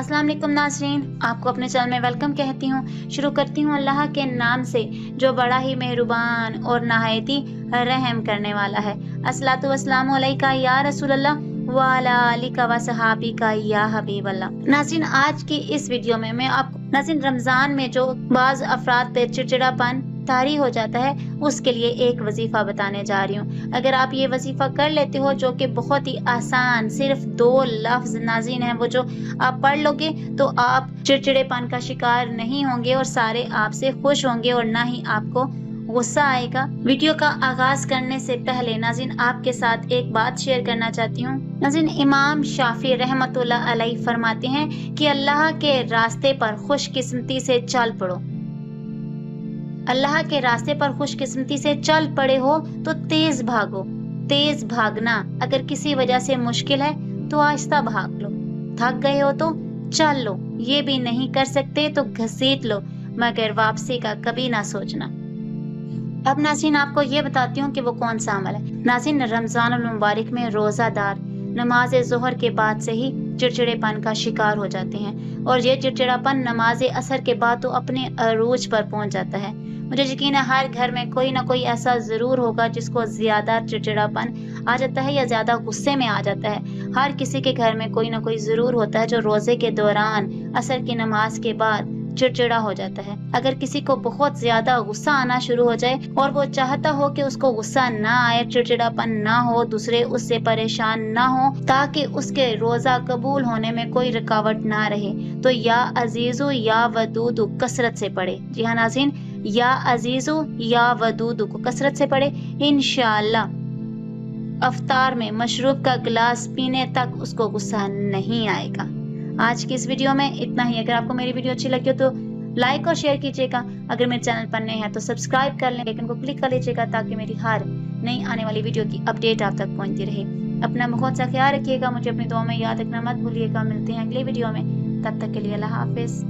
अस्सलाम वालेकुम नाज़रीन, आपको अपने चैनल में वेलकम कहती हूँ। शुरू करती हूँ अल्लाह के नाम से जो बड़ा ही मेहरबान और नहायती रहम करने वाला है। अस्सलातु वस्सलामु अलैका या रसूल अल्लाह व अला आलिका व सहाबिका या हबीब अल्लाह। नाज़रीन, आज की इस वीडियो में मैं आपको रमज़ान में जो बाज़ अफराद पे चिड़चिड़ापन तारी हो जाता है उसके लिए एक वजीफा बताने जा रही हूँ। अगर आप ये वजीफा कर लेते हो, जो कि बहुत ही आसान, सिर्फ 2 लफ्ज नाज़रीन है वो जो आप पढ़ लोगे, तो आप चिड़चिड़ेपन का शिकार नहीं होंगे और सारे आपसे खुश होंगे और ना ही आपको गुस्सा आएगा। वीडियो का आगाज करने से पहले नाज़रीन आपके साथ एक बात शेयर करना चाहती हूँ। नाज़रीन, इमाम शाफी रहमतुल्लाह अलैह फरमाते हैं कि अल्लाह के रास्ते पर खुशकिस्मती से चल पड़ो। अल्लाह के रास्ते पर खुशकिस्मती से चल पड़े हो तो तेज भागो। तेज भागना अगर किसी वजह से मुश्किल है तो आहिस्ता भाग लो। थक गए हो तो चल लो। ये भी नहीं कर सकते तो घसीट लो, मगर वापसी का कभी ना सोचना। अब नाज़रीन आपको ये बताती हूँ कि वो कौन सा अमल है। नाज़रीन, रमज़ानुल मुबारक में रोज़ादार नमाज ज़ोहर के बाद से ही चिड़चिड़ेपन का शिकार हो जाते हैं और ये चिड़चिड़ापन नमाज असर के बाद तो अपने अरूज पर पहुंच जाता है। मुझे यकीन है हर घर में कोई ना कोई ऐसा जरूर होगा जिसको ज्यादा चिड़चिड़ापन आ जाता है या ज्यादा गुस्से में आ जाता है। हर किसी के घर में कोई ना कोई जरूर होता है जो रोजे के दौरान असर की नमाज के बाद चिड़चिड़ा हो जाता है। अगर किसी को बहुत ज्यादा गुस्सा आना शुरू हो जाए और वो चाहता हो कि उसको गुस्सा ना आए, चिड़चिड़ापन ना हो, दूसरे उससे परेशान ना हो, ताकि उसके रोजा कबूल होने में कोई रुकावट ना रहे, तो या अजीजु या वदूदु कसरत से पढ़े। जी हाँ नाज़रीन, या अजीजु या वदूदु को कसरत से पढ़े। इंशाअल्लाह अफ्तार में मशरूब का गिलास पीने तक उसको गुस्सा नहीं आएगा। आज की इस वीडियो में इतना ही। अगर आपको मेरी वीडियो अच्छी लगी हो तो लाइक और शेयर कीजिएगा। अगर मेरे चैनल पर नए हैं तो सब्सक्राइब कर लें, लेकिन को क्लिक कर लीजिएगा ताकि मेरी हर नई आने वाली वीडियो की अपडेट आप तक पहुंचती रहे। अपना बहुत सा ख्याल रखिएगा, मुझे अपनी दुआ में याद रखना मत भूलिएगा। मिलते हैं अगले वीडियो में, तब तक के लिए अल्लाह हाफिज।